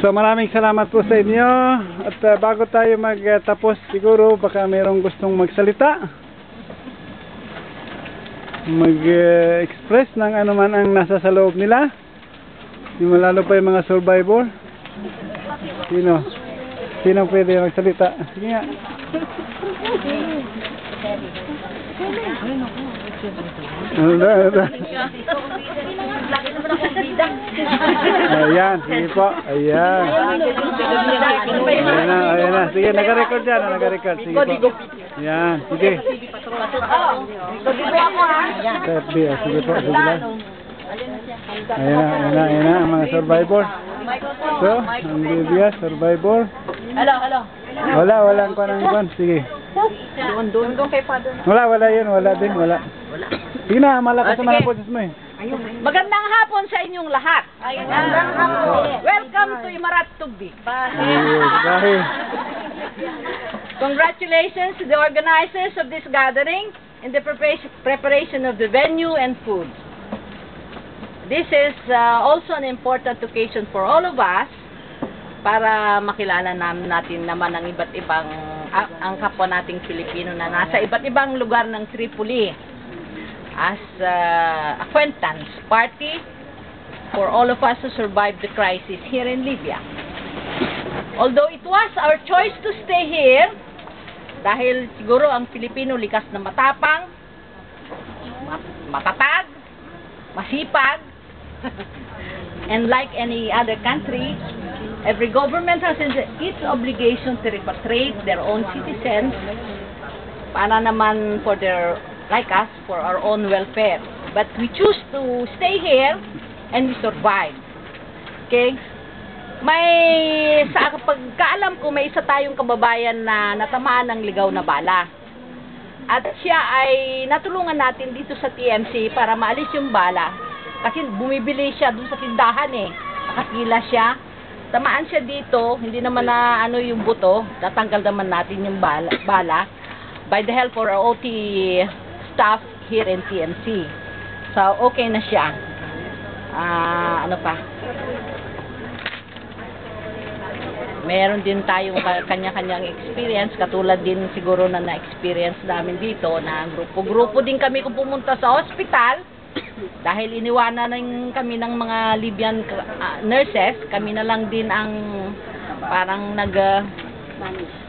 So maraming salamat po sa inyo. At bago tayo magtapos, siguro baka mayroong gustong magsalita, mag-express ng anuman ang nasa sa loob nila. Yung lalo pa yung mga survivor. Sino pwede magsalita? Sige nga. Ayan, sige po. Ayan. Ayan na. Sige, naka-record dyan. Naka-record. Sige po. Ayan, sige. Sige po. Sige lang. Ayan na. Ang mga survivor. So, ang Libya, survivor. Hello. Walang kwan. Sige. Doon kay Father. Wala yun. Wala din. Sige na, malakas ang mga poses mo eh. Magandang hapon sa inyong lahat. Magandang hapon. Welcome to Imarat Tugbi. Bahay. Congratulations to the organizers of this gathering in the preparation of the venue and food. This is also an important occasion for all of us para makilala natin naman ang iba't ibang ang kapwa nating Pilipino na nasa iba't ibang lugar ng Tripoli as acquaintance party for all of us who survived the crisis here in Libya. Although it was our choice to stay here dahil siguro ang Pilipino likas na matapang, matatag, masipag, and like any other country, every government has its obligation to repatriate their own citizens para naman for their, like us, for our own welfare. But we choose to stay here and we survive. Okay? Sa pagkaalam ko, may isa tayong kababayan na natamaan ng ligaw na bala. At siya ay natulungan natin dito sa TMC para maalis yung bala. Kasi bumibili siya dun sa tindahan eh. Nakakila siya. Tamaan siya dito, hindi naman na yung buto. Tatanggal naman natin yung bala by the help of our OT staff here in TMC. So, okay na siya. Ano pa? Meron din tayong kanya-kanyang experience, katulad din siguro na na-experience namin dito na grupo-grupo din kami kung pumunta sa hospital dahil iniwanan kami ng mga Libyan nurses. Kami na lang din ang parang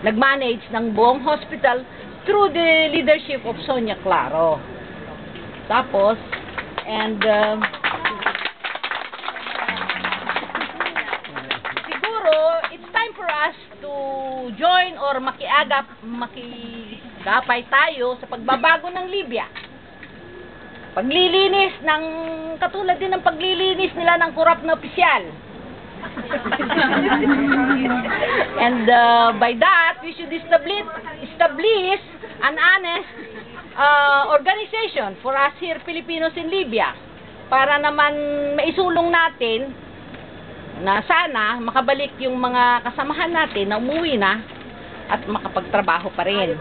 nag-manage ng buong hospital through the leadership of Sonia Claro. Tapos, siguro, it's time for us to join or makigapay tayo sa pagbabago ng Libya. Paglilinis ng, katulad din ng paglilinis nila ng korap na opisyal. And by that, we should establish an honest organization for us here Filipinos in Libya para naman maisulong natin na sana makabalik yung mga kasamahan natin na umuwi na at makapagtrabaho pa rin.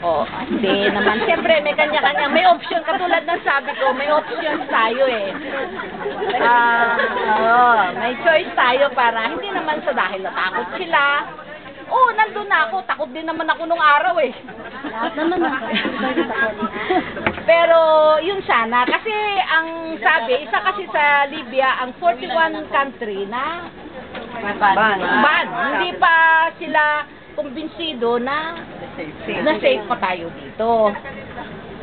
Hindi naman. Siyempre, may kanya-kanya. May option. Katulad ng sabi ko, may options tayo eh. May choice tayo para hindi naman sa dahil natakot sila. Nandun na ako. Takot din naman ako nung araw eh. Pero, yun sana. Kasi, ang sabi, isa kasi sa Libya, ang 41 country na ban. Hindi pa sila kumbinsido na safe pa tayo dito.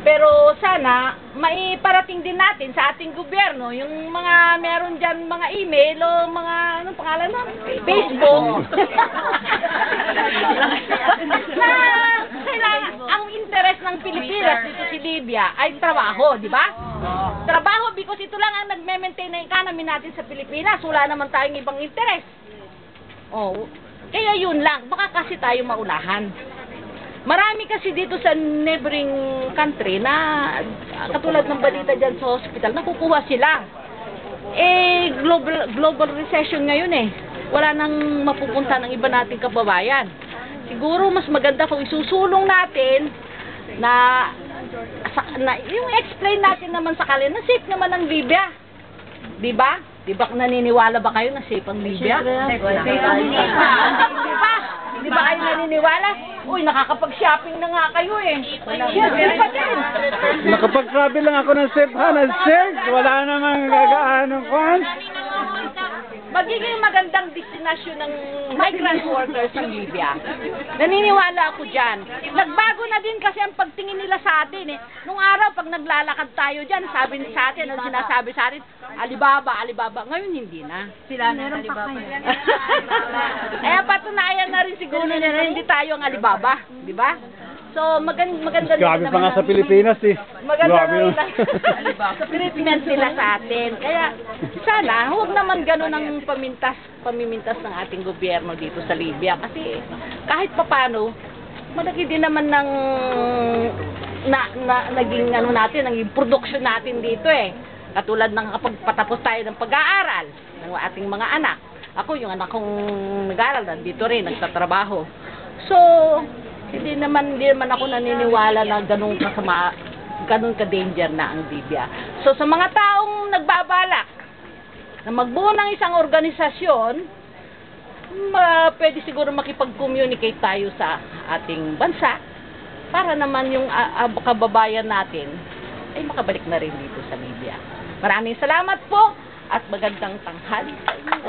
Pero sana maiparating din natin sa ating gobyerno yung mga meron diyan mga email o mga anong pangalan na Facebook na kailangan ang interes ng Pilipinas dito si Libya ay trabaho, di ba? Trabaho because ito lang ang nagme-maintain ng economy natin sa Pilipinas. Wala naman tayong ibang interes. Kaya yun lang, baka kasi tayo maunahan. Marami kasi dito sa neighboring country na katulad ng balita dyan sa hospital, nakukuha sila. Global recession ngayon eh. Wala nang mapupunta ng iba nating kababayan. Siguro mas maganda kung isusulong natin na yung explain natin naman sa kanila na safe naman ang Libya. Diba? Di ba naniniwala ba kayo na safe ang Libya? Safe ang Libya. Hindi ba? Hindi ba kayo naniniwala? Uy, nakakapag-shopping na nga kayo eh. Siyempre pa din. Nakapag-travel lang ako ng safe ha, safe. Wala namang gagaanong kwan. Magiging magandang destinasyon ng migrant workers ng Libya. Naniniwala ako dyan. Nagbago na din kasi ang pagtingin nila sa atin eh. Nung araw, pag naglalakad tayo dyan, sabi sa atin, ano sinasabi sa atin? Alibaba, Alibaba. Ngayon, hindi na. Sila na Alibaba. Kaya patunayan na rin siguro na hindi tayo ang Alibaba. Di ba? So, maganda Grabe pa nga sa Pilipinas eh. Maganda Grabe na sa treatment nila sa atin. Kaya, sana, huwag naman gano'n ang pamimintas ng ating gobyerno dito sa Libya. Kasi, kahit papano, malaki din naman ng naging ano natin, naging production natin dito eh. Katulad ng kapag patapos tayo ng pag-aaral ng ating mga anak. Ako, yung anak kong nag-aaral, nandito rin, nagtatrabaho. So, hindi naman ako naniniwala na ganun ka-danger na ang Libya. So, sa mga taong nagbabalak na magbuo ng isang organisasyon, pwede siguro makipag-communicate tayo sa ating bansa para naman yung kababayan natin ay makabalik na rin dito sa Libya. Maraming salamat po at magandang tanghali sa inyo.